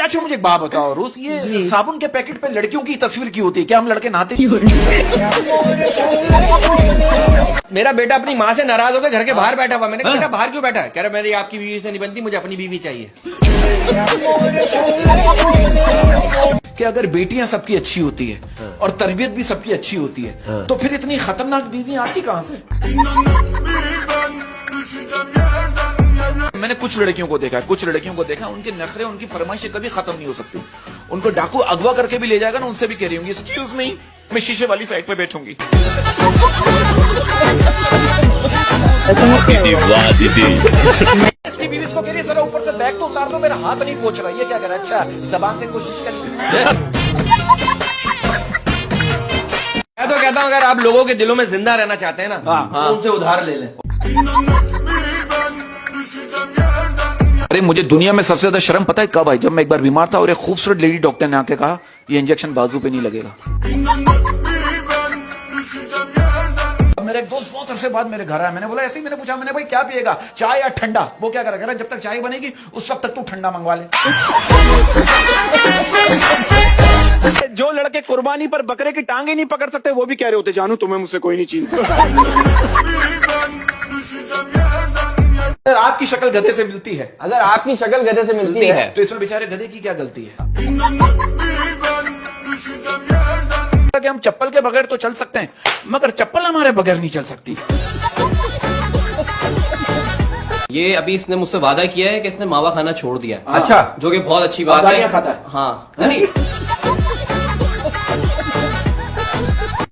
अच्छा मुझे एक बात बताओ रोज, ये साबुन के पैकेट पे लड़कियों की तस्वीर क्यों होती है? क्या हम लड़के नहाते? मेरा बेटा अपनी माँ से नाराज होकर घर के बाहर बैठा हुआ। मैंने कहा बेटा बाहर क्यों बैठा है? कह रहा मेरी आपकी बीवी से नहीं बनती, मुझे अपनी बीवी चाहिए। कि अगर बेटियां सबकी अच्छी होती है और तरबियत भी सबकी अच्छी होती है तो फिर इतनी खतरनाक बीवी आती कहां से? मैंने कुछ लड़कियों को देखा उनके नखरे, उनकी फरमाइशें कभी खत्म नहीं हो सकती। उनको डाकू अगवा करके भी ले जाएगा ना, उनसे भी कह रही होंगी एक्सक्यूज मी, मैं शीशे वाली साइड पे बैठूंगी। इसकी बीवी इसको कह रही है जरा ऊपर से बैग तो उतार दो, मेरा हाथ नहीं पहुंच रहा। ये क्या कर रहा है? अच्छा जबान से कोशिश कर। मैं तो कहता हूँ अगर आप लोगों के दिलों में जिंदा रहना चाहते हैं ना, तो उनसे उधार ले लें। अरे मुझे दुनिया में सबसे ज्यादा शर्म पता है कब आई? जब मैं एक बार बीमार था और एक खूबसूरत लेडी डॉक्टर ने आके कहा ये इंजेक्शन बाजू पे नहीं लगेगा। मेरा एक दोस्त बहुत अरसे बाद मेरे घर आया, मैंने बोला ऐसे ही, मैंने पूछा, मैंने भाई क्या पिएगा, चाय या ठंडा? वो क्या करेगा, जब तक चाय बनेगी उस वक्त तक तू ठंडा मंगवा ले। जो लड़के कुर्बानी पर बकरे की टांगे नहीं पकड़ सकते वो भी कह रहे होते जानू तुम्हें मुझसे कोई नहीं छीन सकता। अगर आपकी शक्ल गधे से मिलती है, अगर आपकी शक्ल गधे से मिलती है तो इसमें बेचारे गधे की क्या गलती है? कि हम चप्पल के बगैर तो चल सकते हैं मगर चप्पल हमारे बगैर नहीं चल सकती। ये अभी इसने मुझसे वादा किया है कि इसने मावा खाना छोड़ दिया है। अच्छा, जो कि बहुत अच्छी बात है। खाता है? हाँ। नहीं।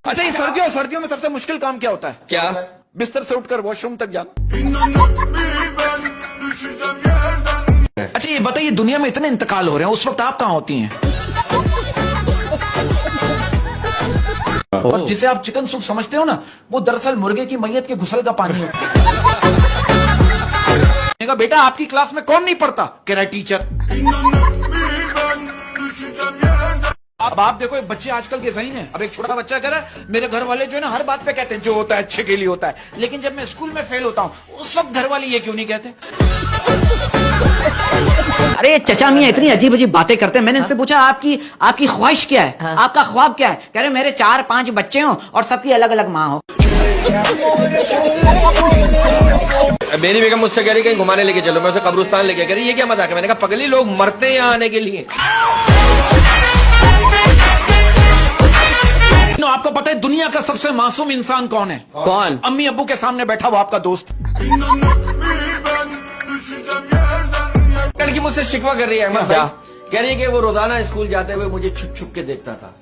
अच्छा ये सर्दियों में सबसे मुश्किल काम क्या होता है? क्या? बिस्तर से उठकर वॉशरूम तक जाना। अच्छा ये बताइए दुनिया में इतने इंतकाल हो रहे हैं, उस वक्त आप कहाँ होती हैं? और जिसे आप चिकन सूप समझते हो ना, वो दरअसल मुर्गे की मैयत के घुसल का पानी होता है। बेटा आपकी क्लास में कौन नहीं पढ़ता? कह रहा है टीचर। अब आप देखो बच्चे आजकल के सही हैं। अब एक छोटा बच्चा कह रहा है मेरे घर वाले जो है ना हर बात पे कहते हैं जो होता है अच्छे के लिए होता है, लेकिन जब मैं स्कूल में फेल होता हूँ उस वक्त घर वाले ये क्यों नहीं कहते? अरे चचा मियां इतनी अजीब अजीब बातें करते हैं। मैंने इनसे पूछा आपकी ख्वाहिश क्या है? आपका ख्वाब क्या है? कह रहे मेरे 4-5 बच्चे हों और सबकी अलग अलग माँ हो। मेरी बेगम मुझसे कह रही कहीं घुमाने लेके चलो, मैं उसे कब्रिस्तान लेके कह रही ये क्या मजाक है? मैंने कहा पगली लोग मरते हैं यहाँ आने के लिए। आपको पता है दुनिया का सबसे मासूम इंसान कौन है? कौन? अम्मी अब्बू के सामने बैठा हुआ आपका दोस्त। लड़की मुझसे शिकवा कर रही है अहमद भाई, कह रही है कि वो रोजाना स्कूल जाते हुए मुझे छुप छुप के देखता था।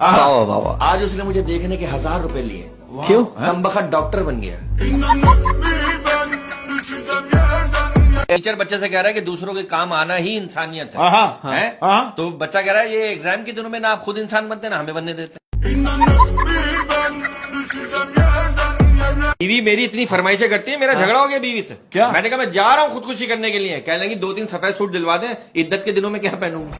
आज उसने मुझे देखने के 1000 रुपए लिए। क्यों? हम बखत डॉक्टर बन गया। टीचर बच्चे से कह रहा है कि दूसरों के काम आना ही इंसानियत है। तो बच्चा कह रहा है ये एग्जाम के दिनों में ना आप खुद इंसान बनते ना हमें बनने देते। बीवी मेरी इतनी फरमाइशें करती है, मेरा झगड़ा हो गया बीवी से। क्या? मैंने कहा मैं जा रहा हूँ खुदकुशी करने के लिए। कह लेंगी 2-3 सफेद सूट दिलवा दें, इद्दत के दिनों में क्या पहनूंगा?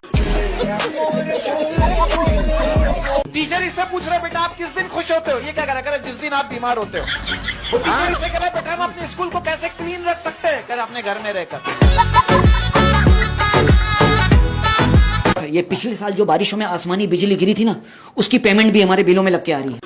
टीचर इससे पूछ रहे बेटा आप किस दिन खुश होते हो? ये क्या करा करे जिस दिन आप बीमार होते हो। वो टीचर इससे कह रहा बेटा हम अपने स्कूल को कैसे क्लीन रख सकते हैं? कह रहा अपने घर में रहकर। ये पिछले साल जो बारिशों में आसमानी बिजली गिरी थी ना, उसकी पेमेंट भी हमारे बिलों में लग के आ रही है।